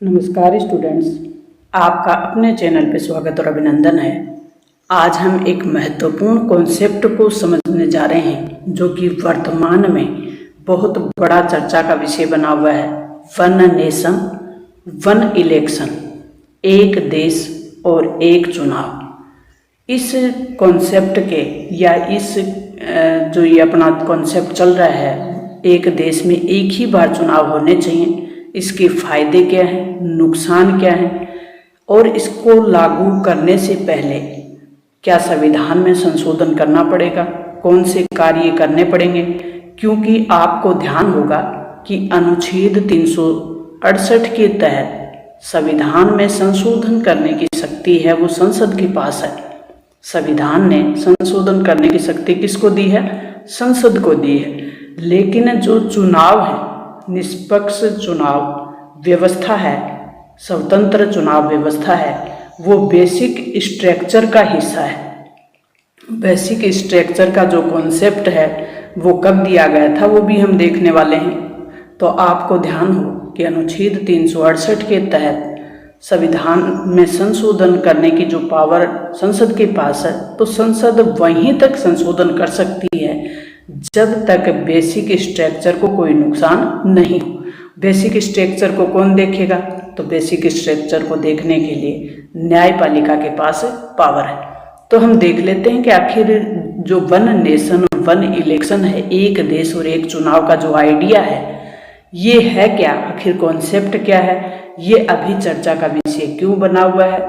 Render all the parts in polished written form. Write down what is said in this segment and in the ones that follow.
नमस्कार स्टूडेंट्स, आपका अपने चैनल पे स्वागत और अभिनंदन है। आज हम एक महत्वपूर्ण कॉन्सेप्ट को समझने जा रहे हैं जो कि वर्तमान में बहुत बड़ा चर्चा का विषय बना हुआ है। वन नेशन वन इलेक्शन, एक देश और एक चुनाव। इस कॉन्सेप्ट के या इस जो ये अपना कॉन्सेप्ट चल रहा है, एक देश में एक ही बार चुनाव होने चाहिए, इसके फायदे क्या हैं, नुकसान क्या हैं और इसको लागू करने से पहले क्या संविधान में संशोधन करना पड़ेगा, कौन से कार्य करने पड़ेंगे। क्योंकि आपको ध्यान होगा कि अनुच्छेद 368 के तहत संविधान में संशोधन करने की शक्ति है वो संसद के पास है। संविधान ने संशोधन करने की शक्ति किसको दी है? संसद को दी है। लेकिन जो चुनाव है, निष्पक्ष चुनाव व्यवस्था है, स्वतंत्र चुनाव व्यवस्था है, वो बेसिक स्ट्रक्चर का हिस्सा है। बेसिक स्ट्रक्चर का जो कॉन्सेप्ट है वो कब दिया गया था वो भी हम देखने वाले हैं। तो आपको ध्यान हो कि अनुच्छेद 368 के तहत संविधान में संशोधन करने की जो पावर संसद के पास है, तो संसद वहीं तक संशोधन कर सकती है जब तक बेसिक स्ट्रक्चर को कोई नुकसान नहीं हो। बेसिक स्ट्रक्चर को कौन देखेगा? तो बेसिक स्ट्रक्चर को देखने के लिए न्यायपालिका के पास पावर है। तो हम देख लेते हैं कि आखिर जो वन नेशन वन इलेक्शन है, एक देश और एक चुनाव का जो आइडिया है, ये है क्या, आखिर कॉन्सेप्ट क्या है, ये अभी चर्चा का विषय क्यों बना हुआ है।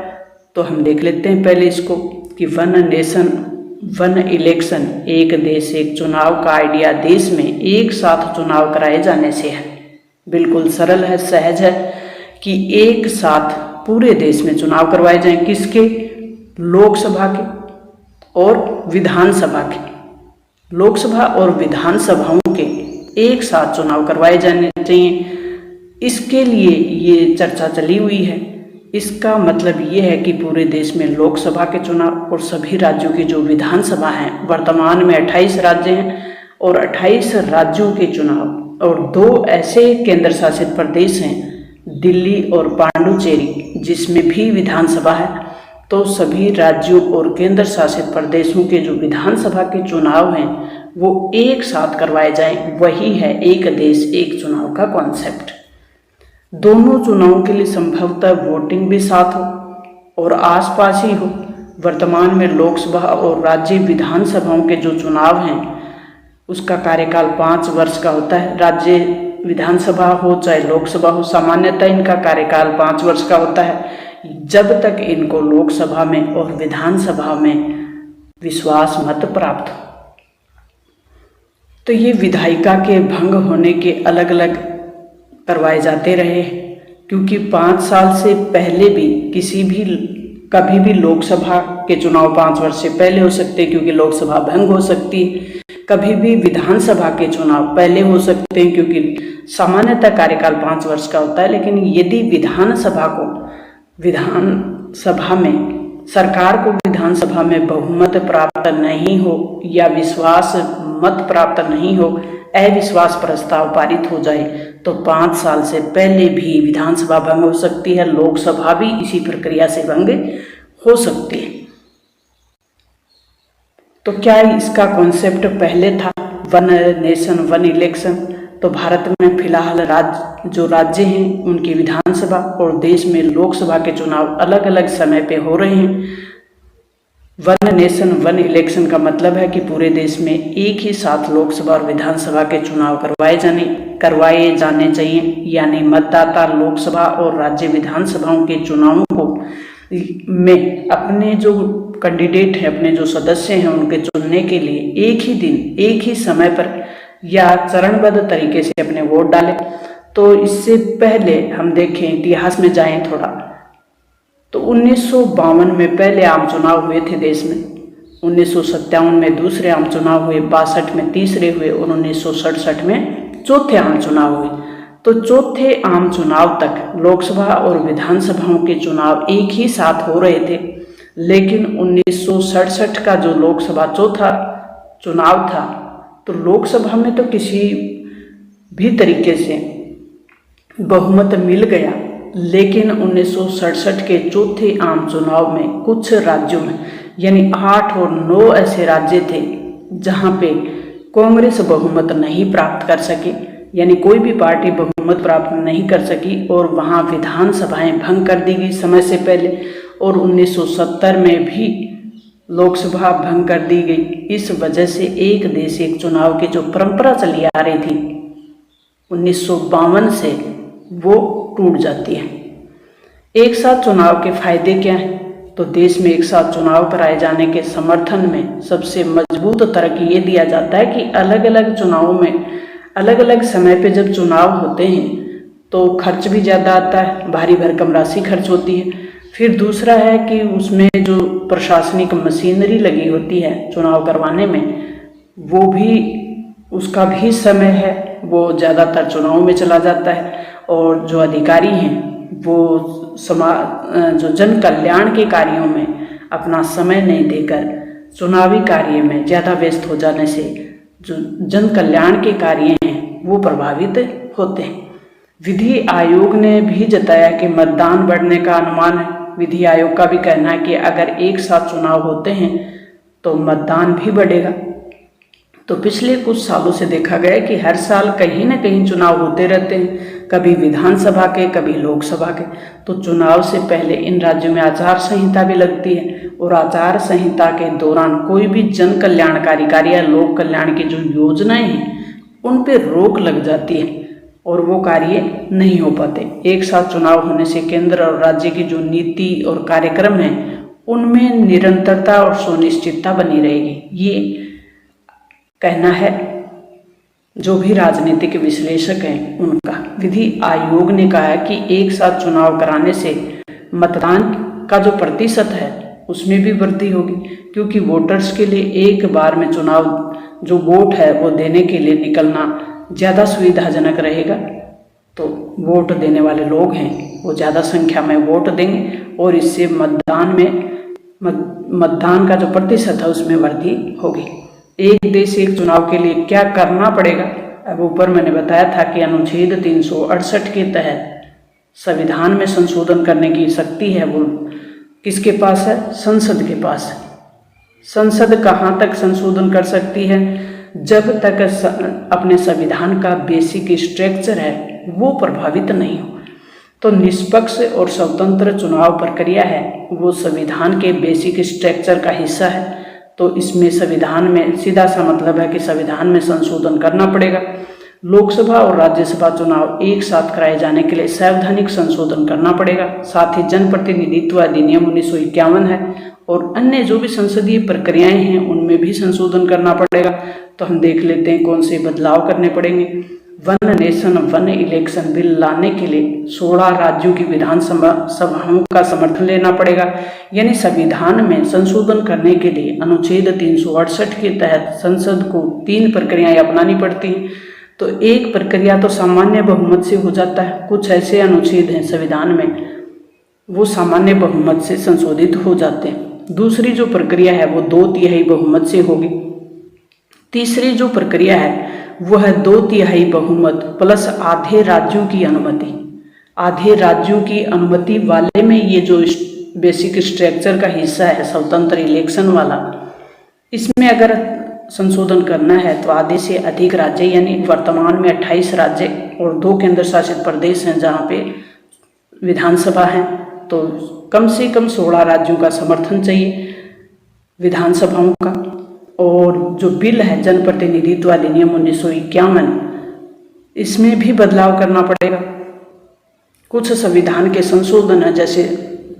तो हम देख लेते हैं पहले इसको कि वन नेशन वन इलेक्शन, एक देश एक चुनाव का आइडिया देश में एक साथ चुनाव कराए जाने से है। बिल्कुल सरल है, सहज है कि एक साथ पूरे देश में चुनाव करवाए जाएं। किसके? लोकसभा के और विधानसभा के। लोकसभा और विधानसभाओं के एक साथ चुनाव करवाए जाने चाहिए। इसके लिए ये चर्चा चली हुई है। इसका मतलब ये है कि पूरे देश में लोकसभा के चुनाव और सभी राज्यों की जो विधानसभा हैं, वर्तमान में 28 राज्य हैं और 28 राज्यों के चुनाव और 2 ऐसे केंद्र शासित प्रदेश हैं, दिल्ली और पांडुचेरी, जिसमें भी विधानसभा है। तो सभी राज्यों और केंद्र शासित प्रदेशों के जो विधानसभा के चुनाव हैं वो एक साथ करवाए जाएं, वही है एक देश एक चुनाव का कॉन्सेप्ट। दोनों चुनावों के लिए संभवतः वोटिंग भी साथ हो और आसपास ही हो। वर्तमान में लोकसभा और राज्य विधानसभाओं के जो चुनाव हैं उसका कार्यकाल 5 वर्ष का होता है। राज्य विधानसभा हो चाहे लोकसभा हो, सामान्यतः इनका कार्यकाल 5 वर्ष का होता है, जब तक इनको लोकसभा में और विधानसभा में विश्वास मत प्राप्त हो। तो ये विधायिका के भंग होने के अलग अलग करवाए जाते रहे, क्योंकि 5 साल से पहले भी कभी भी लोकसभा के चुनाव 5 वर्ष से पहले हो सकते हैं, क्योंकि लोकसभा भंग हो सकती है। कभी भी विधानसभा के चुनाव पहले हो सकते हैं, क्योंकि सामान्यतः कार्यकाल 5 वर्ष का होता है। लेकिन यदि सरकार को विधानसभा में बहुमत प्राप्त नहीं हो या विश्वास मत प्राप्त नहीं हो, अविश्वास प्रस्ताव पारित हो जाए, तो 5 साल से पहले भी विधानसभा भंग हो सकती है। लोकसभा भी इसी प्रक्रिया से भंग हो सकती है। तो क्या इसका कॉन्सेप्ट पहले था वन नेशन वन इलेक्शन? तो भारत में फिलहाल जो राज्य हैं उनकी विधानसभा और देश में लोकसभा के चुनाव अलग अलग समय पे हो रहे हैं। वन नेशन वन इलेक्शन का मतलब है कि पूरे देश में एक ही साथ लोकसभा और विधानसभा के चुनाव करवाए जाने चाहिए। यानी मतदाता लोकसभा और राज्य विधानसभाओं के चुनावों को में अपने जो कैंडिडेट हैं, अपने जो सदस्य हैं, उनके चुनने के लिए एक ही दिन एक ही समय पर या चरणबद्ध तरीके से अपने वोट डालें। तो इससे पहले हम देखें, इतिहास में जाएं थोड़ा, तो 1952 में पहले आम चुनाव हुए थे देश में, 1957 में दूसरे आम चुनाव हुए, 62 में तीसरे हुए और 1967 में चौथे आम चुनाव हुए। तो चौथे आम चुनाव तक लोकसभा और विधानसभाओं के चुनाव एक ही साथ हो रहे थे। लेकिन 1967 का जो लोकसभा चौथा चुनाव था, तो लोकसभा में तो किसी भी तरीके से बहुमत मिल गया लेकिन 1967 के चौथे आम चुनाव में कुछ राज्यों में यानी 8 और 9 ऐसे राज्य थे जहां पे कांग्रेस बहुमत नहीं प्राप्त कर सकी, यानी कोई भी पार्टी बहुमत प्राप्त नहीं कर सकी और वहां विधानसभाएं भंग कर दी गई समय से पहले। और 1970 में भी लोकसभा भंग कर दी गई। इस वजह से एक देश एक चुनाव की जो परंपरा चली आ रही थी 1952 से, वो टूट जाती है। एक साथ चुनाव के फायदे क्या हैं? तो देश में एक साथ चुनाव कराए जाने के समर्थन में सबसे मजबूत तर्क ये दिया जाता है कि अलग अलग चुनावों में अलग अलग समय पे जब चुनाव होते हैं तो खर्च भी ज़्यादा आता है, भारी भरकम राशि खर्च होती है। फिर दूसरा है कि उसमें जो प्रशासनिक मशीनरी लगी होती है चुनाव करवाने में, वो भी उसका भी समय है, वो ज़्यादातर चुनाव में चला जाता है। और जो अधिकारी हैं वो जो जन कल्याण के कार्यों में अपना समय नहीं देकर चुनावी कार्य में ज़्यादा व्यस्त हो जाने से जो जन कल्याण के कार्य हैं वो प्रभावित होते हैं। विधि आयोग ने भी जताया कि मतदान बढ़ने का अनुमान है। विधि आयोग का भी कहना है कि अगर एक साथ चुनाव होते हैं तो मतदान भी बढ़ेगा। तो पिछले कुछ सालों से देखा गया है कि हर साल कहीं ना कहीं चुनाव होते रहते हैं, कभी विधानसभा के कभी लोकसभा के। तो चुनाव से पहले इन राज्यों में आचार संहिता भी लगती है और आचार संहिता के दौरान कोई भी जन कल्याणकारी कार्य या लोक कल्याण की जो योजनाएं हैं उन पर रोक लग जाती है और वो कार्य नहीं हो पाते। एक साथ चुनाव होने से केंद्र और राज्य की जो नीति और कार्यक्रम हैं उनमें निरंतरता और सुनिश्चितता बनी रहेगी, ये कहना है जो भी राजनीतिक विश्लेषक हैं उनका। विधि आयोग ने कहा है कि एक साथ चुनाव कराने से मतदान का जो प्रतिशत है उसमें भी वृद्धि होगी, क्योंकि वोटर्स के लिए एक बार में चुनाव जो वोट है वो देने के लिए निकलना ज़्यादा सुविधाजनक रहेगा। तो वोट देने वाले लोग हैं वो ज़्यादा संख्या में वोट देंगे और इससे मतदान का जो प्रतिशत है उसमें वृद्धि होगी। एक देश एक चुनाव के लिए क्या करना पड़ेगा? अब ऊपर मैंने बताया था कि अनुच्छेद 368 के तहत संविधान में संशोधन करने की शक्ति है वो किसके पास है? संसद के पास है। संसद कहाँ तक संशोधन कर सकती है? जब तक अपने संविधान का बेसिक स्ट्रक्चर है वो प्रभावित नहीं हो। तो निष्पक्ष और स्वतंत्र चुनाव प्रक्रिया है वो संविधान के बेसिक स्ट्रक्चर का हिस्सा है। तो इसमें संविधान में सीधा सा मतलब है कि संविधान में संशोधन करना पड़ेगा। लोकसभा और राज्यसभा चुनाव एक साथ कराए जाने के लिए संवैधानिक संशोधन करना पड़ेगा। साथ ही जनप्रतिनिधित्व अधिनियम 1951 है और अन्य जो भी संसदीय प्रक्रियाएं हैं उनमें भी संशोधन करना पड़ेगा। तो हम देख लेते हैं कौन से बदलाव करने पड़ेंगे। One nation one election bill लाने के लिए 16 राज्यों की विधानसभाओं का समर्थन लेना पड़ेगा। यानी संविधान में संशोधन करने के लिए अनुच्छेद 368 के तहत संसद को 3 प्रक्रियाएं अपनानी पड़ती हैं। तो एक प्रक्रिया तो सामान्य बहुमत से हो जाता है, कुछ ऐसे अनुच्छेद हैं संविधान में वो सामान्य बहुमत से संशोधित हो जाते हैं। दूसरी जो प्रक्रिया है वो 2/3 बहुमत से होगी। तीसरी जो प्रक्रिया है वो है 2/3 बहुमत प्लस आधे राज्यों की अनुमति। आधे राज्यों की अनुमति वाले में ये जो बेसिक स्ट्रक्चर का हिस्सा है स्वतंत्र इलेक्शन वाला, इसमें अगर संशोधन करना है तो आधे से अधिक राज्य यानी वर्तमान में 28 राज्य और 2 केंद्र शासित प्रदेश हैं जहाँ पे विधानसभा है, तो कम से कम 16 राज्यों का समर्थन चाहिए विधानसभाओं का। और जो बिल है जनप्रतिनिधित्व अधिनियम 1951, इसमें भी बदलाव करना पड़ेगा। कुछ संविधान के संशोधन है जैसे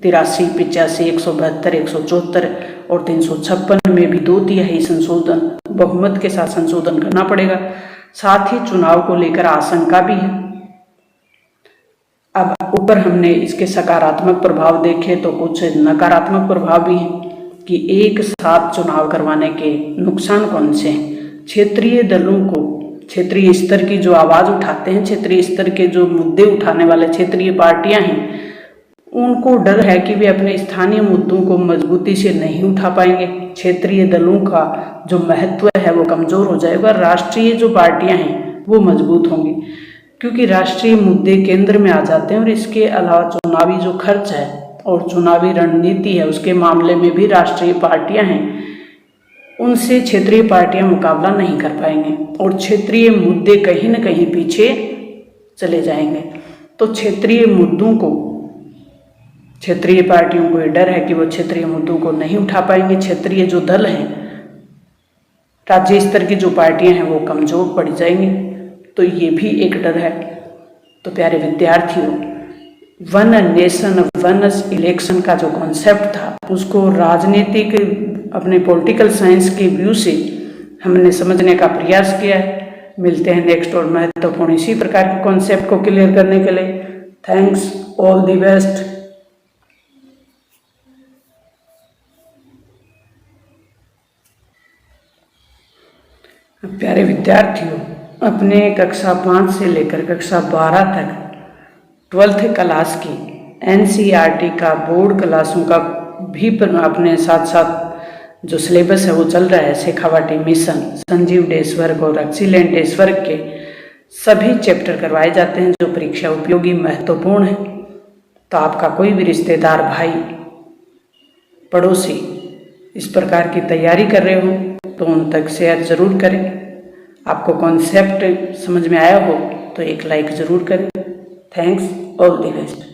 83, 85, 172, 174 और 356 में भी 2/3 संशोधन बहुमत के साथ संशोधन करना पड़ेगा। साथ ही चुनाव को लेकर आशंका भी है। अब ऊपर हमने इसके सकारात्मक प्रभाव देखे तो कुछ नकारात्मक प्रभाव भी हैं कि एक साथ चुनाव करवाने के नुकसान कौन से हैं। क्षेत्रीय दलों को क्षेत्रीय स्तर की जो आवाज़ उठाते हैं, क्षेत्रीय स्तर के जो मुद्दे उठाने वाले क्षेत्रीय पार्टियां हैं, उनको डर है कि वे अपने स्थानीय मुद्दों को मजबूती से नहीं उठा पाएंगे। क्षेत्रीय दलों का जो महत्व है वो कमज़ोर हो जाएगा। राष्ट्रीय जो पार्टियां हैं वो मजबूत होंगी। क्योंकि राष्ट्रीय मुद्दे केंद्र में आ जाते हैं और इसके अलावा चुनावी जो खर्च है और चुनावी रणनीति है उसके मामले में भी राष्ट्रीय पार्टियां हैं उनसे क्षेत्रीय पार्टियां मुकाबला नहीं कर पाएंगे और क्षेत्रीय मुद्दे कहीं न कहीं पीछे चले जाएंगे। तो क्षेत्रीय मुद्दों को क्षेत्रीय पार्टियों को ये डर है कि वो क्षेत्रीय मुद्दों को नहीं उठा पाएंगे। क्षेत्रीय जो दल हैं, राज्य स्तर की जो पार्टियां हैं वो कमजोर पड़ जाएंगी, तो ये भी एक डर है। तो प्यारे विद्यार्थियों, वन नेशन वन इलेक्शन का जो कॉन्सेप्ट था उसको राजनीतिक अपने पॉलिटिकल साइंस के व्यू से हमने समझने का प्रयास किया है। मिलते हैं नेक्स्ट और महत्वपूर्ण इसी प्रकार के कॉन्सेप्ट को क्लियर करने के लिए। Thanks, all the best. प्यारे विद्यार्थियों, अपने कक्षा 5 से लेकर कक्षा 12 तक 12th क्लास की NCERT का बोर्ड क्लासों का भी अपने साथ साथ जो सिलेबस है वो चल रहा है। शेखावाटी मिशन, संजीव डेस वर्क और एक्सीलेंट डेस वर्क के सभी चैप्टर करवाए जाते हैं जो परीक्षा उपयोगी महत्वपूर्ण है। तो आपका कोई भी रिश्तेदार, भाई, पड़ोसी इस प्रकार की तैयारी कर रहे हो तो उन तक शेयर ज़रूर करें। आपको कॉन्सेप्ट समझ में आया हो तो एक लाइक ज़रूर करें। Thanks, all the best.